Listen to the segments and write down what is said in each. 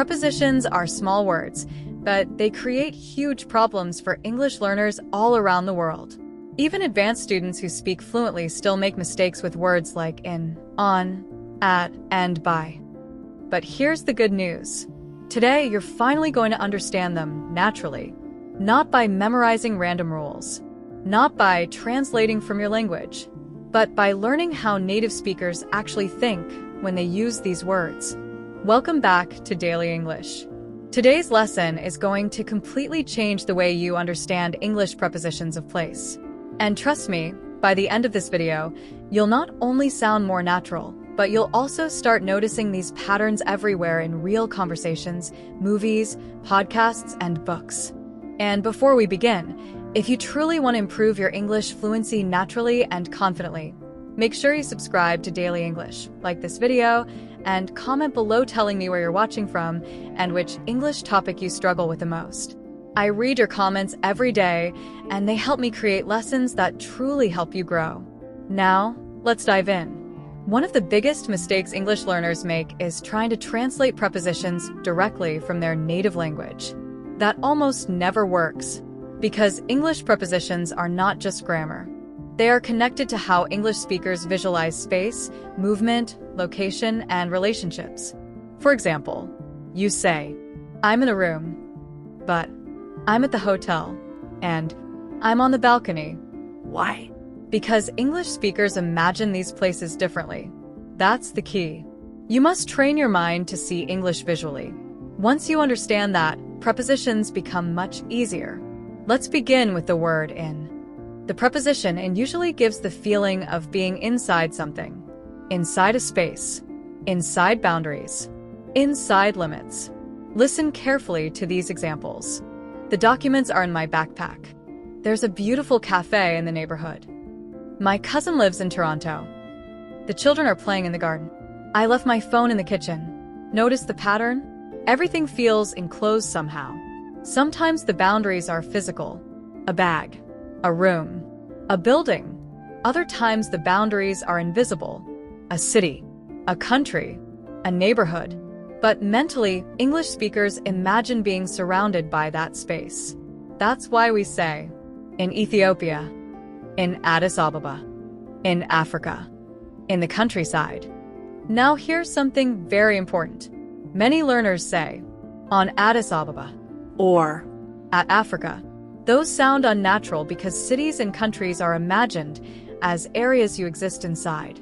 Prepositions are small words, but they create huge problems for English learners all around the world. Even advanced students who speak fluently still make mistakes with words like in, on, at, and by. But here's the good news. Today, you're finally going to understand them naturally, not by memorizing random rules, not by translating from your language, but by learning how native speakers actually think when they use these words. Welcome back to Daily English. Today's lesson is going to completely change the way you understand English prepositions of place. And trust me, by the end of this video, you'll not only sound more natural, but you'll also start noticing these patterns everywhere in real conversations, movies, podcasts, and books. And before we begin, if you truly want to improve your English fluency naturally and confidently, make sure you subscribe to Daily English, like this video, and comment below telling me where you're watching from and which English topic you struggle with the most. I read your comments every day, and they help me create lessons that truly help you grow. Now, let's dive in. One of the biggest mistakes English learners make is trying to translate prepositions directly from their native language. That almost never works, because English prepositions are not just grammar. They are connected to how English speakers visualize space, movement, location, and relationships. For example, you say, "I'm in a room," but "I'm at the hotel," and "I'm on the balcony." Why? Because English speakers imagine these places differently. That's the key. You must train your mind to see English visually. Once you understand that, prepositions become much easier. Let's begin with the word in. The preposition in usually gives the feeling of being inside something, inside a space, inside boundaries, inside limits. Listen carefully to these examples. The documents are in my backpack. There's a beautiful cafe in the neighborhood. My cousin lives in Toronto. The children are playing in the garden. I left my phone in the kitchen. Notice the pattern? Everything feels enclosed somehow. Sometimes the boundaries are physical. A bag, a room, a building. Other times the boundaries are invisible. A city, a country, a neighborhood. But mentally, English speakers imagine being surrounded by that space. That's why we say, in Ethiopia, in Addis Ababa, in Africa, in the countryside. Now here's something very important. Many learners say, on Addis Ababa, or at Africa. Those sound unnatural because cities and countries are imagined as areas you exist inside.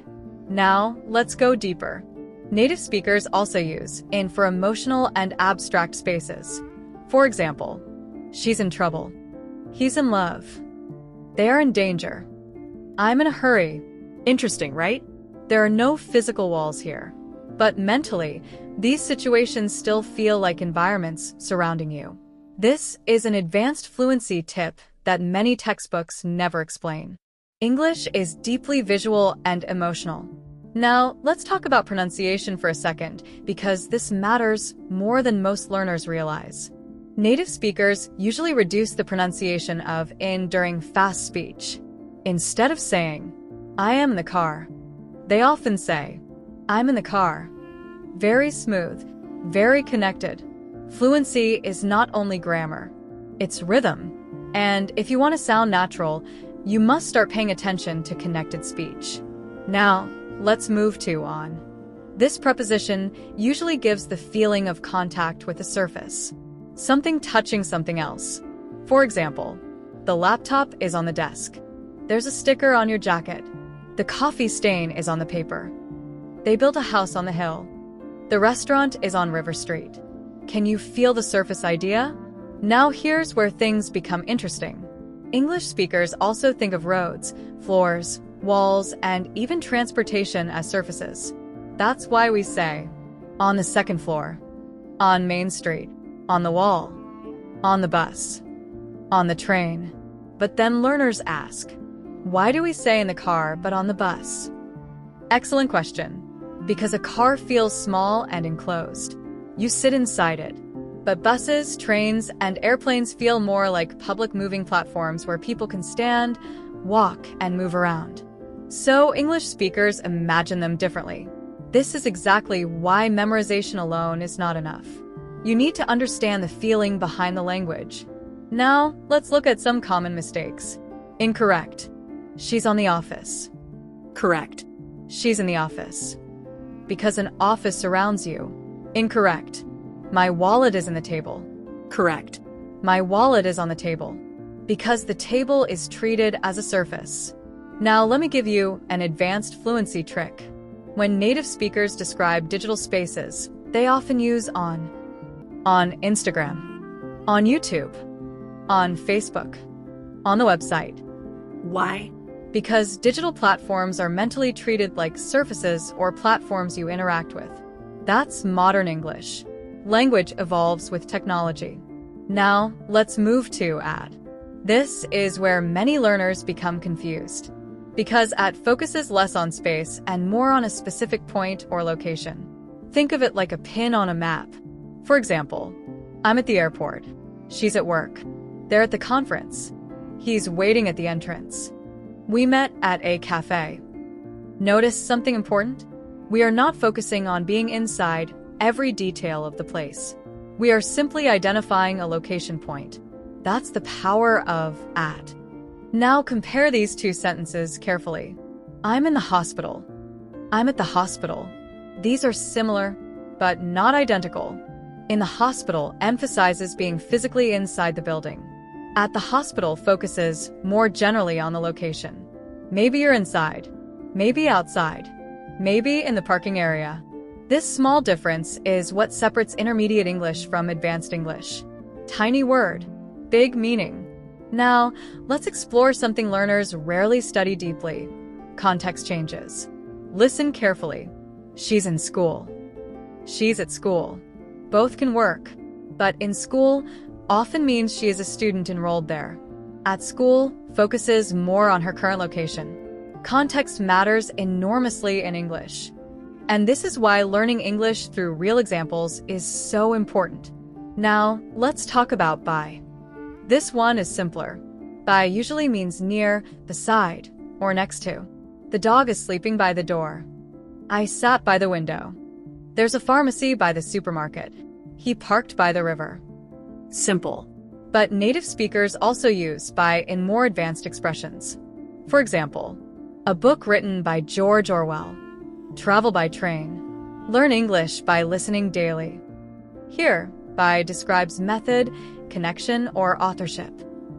Now, let's go deeper. Native speakers also use in for emotional and abstract spaces. For example, she's in trouble. He's in love. They are in danger. I'm in a hurry. Interesting, right? There are no physical walls here. But mentally, these situations still feel like environments surrounding you. This is an advanced fluency tip that many textbooks never explain. English is deeply visual and emotional. Now, let's talk about pronunciation for a second, because this matters more than most learners realize. Native speakers usually reduce the pronunciation of in during fast speech. Instead of saying, "I am in the car," they often say, "I'm in the car." Very smooth, very connected. Fluency is not only grammar, it's rhythm. And if you want to sound natural, you must start paying attention to connected speech. Now, let's move to on. This preposition usually gives the feeling of contact with a surface, something touching something else. For example, the laptop is on the desk. There's a sticker on your jacket. The coffee stain is on the paper. They built a house on the hill. The restaurant is on River Street. Can you feel the surface idea? Now here's where things become interesting. English speakers also think of roads, floors, walls, and even transportation as surfaces. That's why we say, on the second floor, on Main Street, on the wall, on the bus, on the train. But then learners ask, why do we say in the car but on the bus? Excellent question. Because a car feels small and enclosed. You sit inside it. But buses, trains, and airplanes feel more like public moving platforms where people can stand, walk, and move around. So English speakers imagine them differently. This is exactly why memorization alone is not enough. You need to understand the feeling behind the language. Now, let's look at some common mistakes. Incorrect. She's on the office. Correct. She's in the office. Because an office surrounds you. Incorrect. My wallet is in the table. Correct. My wallet is on the table. Because the table is treated as a surface. Now let me give you an advanced fluency trick. When native speakers describe digital spaces, they often use on Instagram, on YouTube, on Facebook, on the website. Why? Because digital platforms are mentally treated like surfaces or platforms you interact with. That's modern English. Language evolves with technology. Now, let's move to at. This is where many learners become confused. Because at focuses less on space and more on a specific point or location. Think of it like a pin on a map. For example, I'm at the airport. She's at work. They're at the conference. He's waiting at the entrance. We met at a cafe. Notice something important? We are not focusing on being inside every detail of the place. We are simply identifying a location point. That's the power of at. Now compare these two sentences carefully. I'm in the hospital. I'm at the hospital. These are similar, but not identical. In the hospital emphasizes being physically inside the building. At the hospital focuses more generally on the location. Maybe you're inside, maybe outside, maybe in the parking area. This small difference is what separates intermediate English from advanced English. Tiny word, big meaning. Now, let's explore something learners rarely study deeply. Context changes. Listen carefully. She's in school. She's at school. Both can work, but in school often means she is a student enrolled there. At school focuses more on her current location. Context matters enormously in English. And this is why learning English through real examples is so important. Now, let's talk about by. This one is simpler. By usually means near, beside, or next to. The dog is sleeping by the door. I sat by the window. There's a pharmacy by the supermarket. He parked by the river. Simple. But native speakers also use by in more advanced expressions. For example, a book written by George Orwell. Travel by train. Learn English by listening daily. Here, by describes method, connection, or authorship.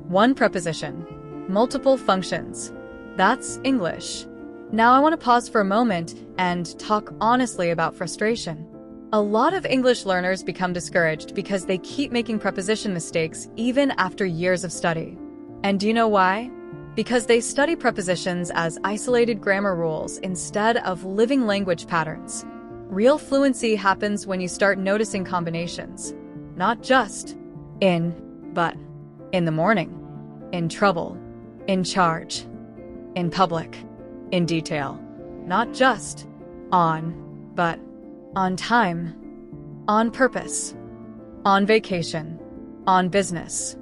One preposition. Multiple functions. That's English. Now I want to pause for a moment and talk honestly about frustration. A lot of English learners become discouraged because they keep making preposition mistakes even after years of study. And do you know why? Because they study prepositions as isolated grammar rules instead of living language patterns. Real fluency happens when you start noticing combinations. Not just in, but in the morning, in trouble, in charge, in public, in detail. Not just on, but on time, on purpose, on vacation, on business.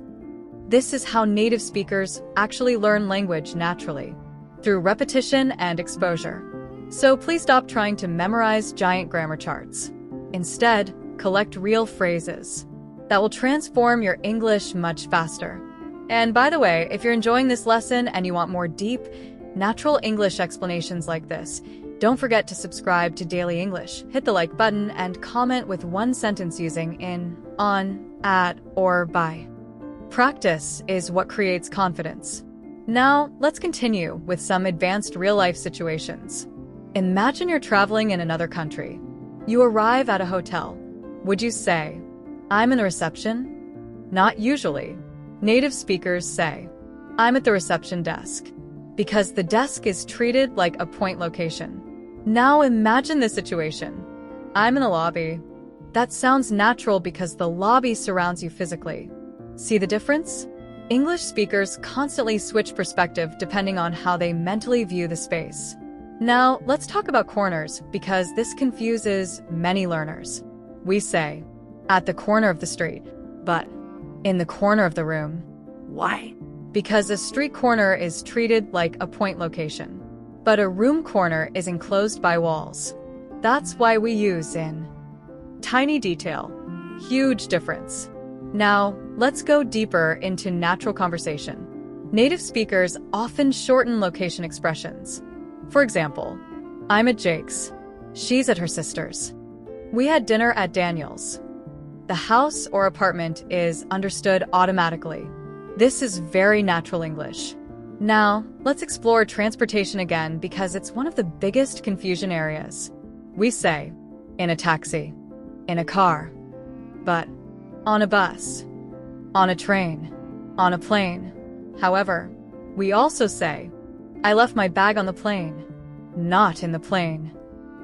This is how native speakers actually learn language naturally, through repetition and exposure. So please stop trying to memorize giant grammar charts. Instead, collect real phrases that will transform your English much faster. And by the way, if you're enjoying this lesson and you want more deep, natural English explanations like this, don't forget to subscribe to Daily English, hit the like button, and comment with one sentence using in, on, at, or by. Practice is what creates confidence. Now, let's continue with some advanced real-life situations. Imagine you're traveling in another country. You arrive at a hotel. Would you say, I'm in the reception? Not usually. Native speakers say, I'm at the reception desk, because the desk is treated like a point location. Now imagine this situation. I'm in the lobby. That sounds natural because the lobby surrounds you physically. See the difference? English speakers constantly switch perspective depending on how they mentally view the space. Now, let's talk about corners because this confuses many learners. We say, at the corner of the street, but in the corner of the room. Why? Because a street corner is treated like a point location, but a room corner is enclosed by walls. That's why we use in. Tiny detail. Huge difference. Now, let's go deeper into natural conversation. Native speakers often shorten location expressions. For example, I'm at Jake's. She's at her sister's. We had dinner at Daniel's. The house or apartment is understood automatically. This is very natural English. Now, let's explore transportation again because it's one of the biggest confusion areas. We say, in a taxi, in a car, but on a bus, on a train, on a plane. However, we also say, I left my bag on the plane, not in the plane.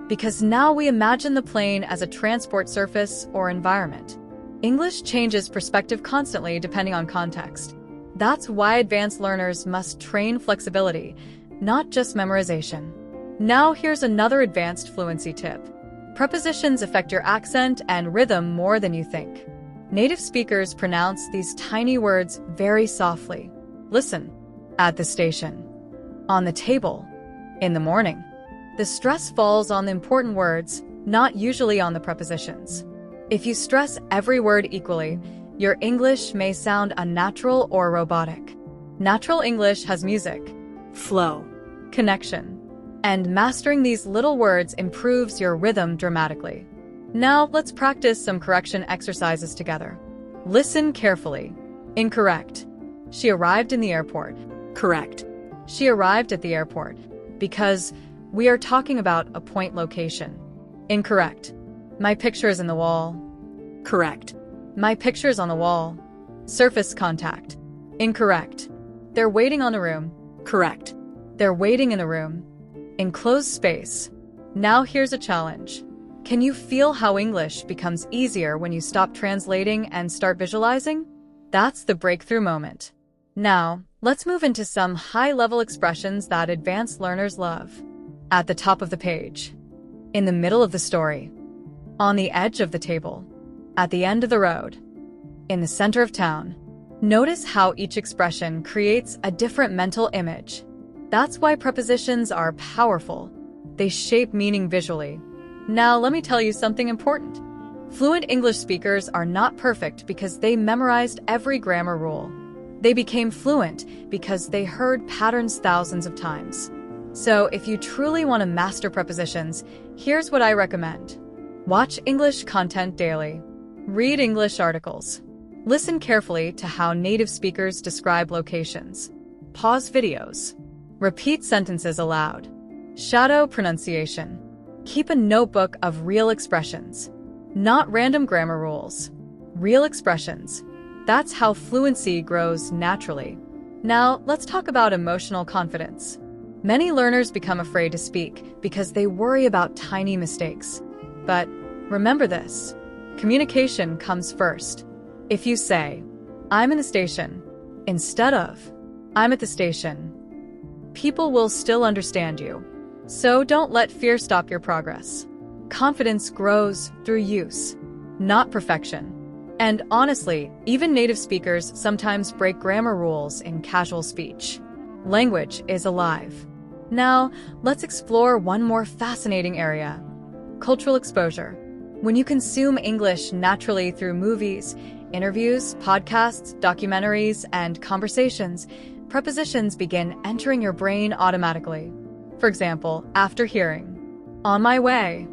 Because now we imagine the plane as a transport surface or environment. English changes perspective constantly depending on context. That's why advanced learners must train flexibility, not just memorization. Now here's another advanced fluency tip. Prepositions affect your accent and rhythm more than you think. Native speakers pronounce these tiny words very softly. Listen, at the station, on the table, in the morning. The stress falls on the important words, not usually on the prepositions. If you stress every word equally, your English may sound unnatural or robotic. Natural English has music, flow, connection, and mastering these little words improves your rhythm dramatically. Now let's practice some correction exercises together. Listen carefully. Incorrect. She arrived in the airport. correct, She arrived at the airport. Because we are talking about a point location. Incorrect. My picture is in the wall. correct, My picture's on the wall. Surface contact. Incorrect. They're waiting on the room. correct, They're waiting in the room. Enclosed space. Now here's a challenge. Can you feel how English becomes easier when you stop translating and start visualizing? That's the breakthrough moment. Now, let's move into some high-level expressions that advanced learners love. At the top of the page. In the middle of the story. On the edge of the table. At the end of the road. In the center of town. Notice how each expression creates a different mental image. That's why prepositions are powerful. They shape meaning visually. Now let me tell you something important. Fluent English speakers are not perfect because they memorized every grammar rule. They became fluent because they heard patterns thousands of times. So if you truly want to master prepositions, here's what I recommend. Watch English content daily. Read English articles. Listen carefully to how native speakers describe locations. Pause videos. Repeat sentences aloud. Shadow pronunciation. Keep a notebook of real expressions. Not random grammar rules. Real expressions. That's how fluency grows naturally. Now, let's talk about emotional confidence. Many learners become afraid to speak because they worry about tiny mistakes. But remember this. Communication comes first. If you say, I'm in the station, instead of, I'm at the station, people will still understand you. So don't let fear stop your progress. Confidence grows through use, not perfection. And honestly, even native speakers sometimes break grammar rules in casual speech. Language is alive. Now, let's explore one more fascinating area. Cultural exposure. When you consume English naturally through movies, interviews, podcasts, documentaries, and conversations, prepositions begin entering your brain automatically. For example, after hearing, on my way,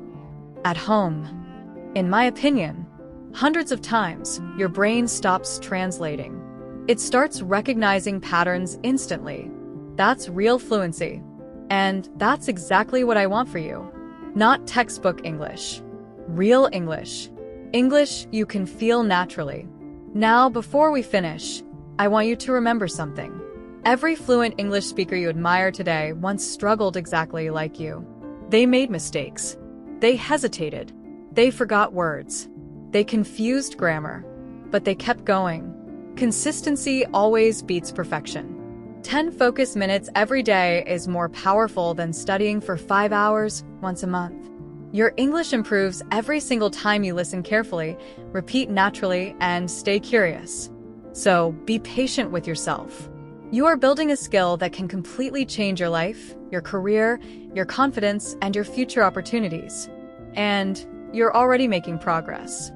at home, in my opinion, hundreds of times, your brain stops translating. It starts recognizing patterns instantly. That's real fluency. And that's exactly what I want for you. Not textbook English. Real English. English you can feel naturally. Now, before we finish, I want you to remember something. Every fluent English speaker you admire today once struggled exactly like you. They made mistakes. They hesitated. They forgot words. They confused grammar. But they kept going. Consistency always beats perfection. 10 focus minutes every day is more powerful than studying for 5 hours once a month. Your English improves every single time you listen carefully, repeat naturally, and stay curious. So be patient with yourself. You are building a skill that can completely change your life, your career, your confidence, and your future opportunities. And you're already making progress.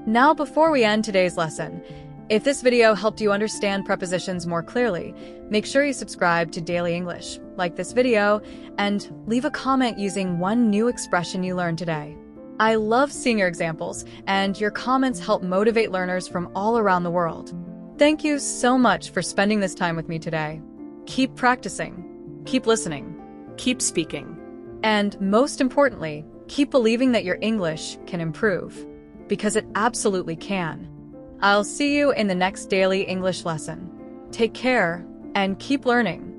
Now, before we end today's lesson, if this video helped you understand prepositions more clearly, make sure you subscribe to Daily English, like this video, and leave a comment using one new expression you learned today. I love seeing your examples, and your comments help motivate learners from all around the world. Thank you so much for spending this time with me today. Keep practicing, keep listening, Keep speaking. and most importantly, keep believing that your English can improve, because it absolutely can. I'll see you in the next daily English lesson. Take care and keep learning.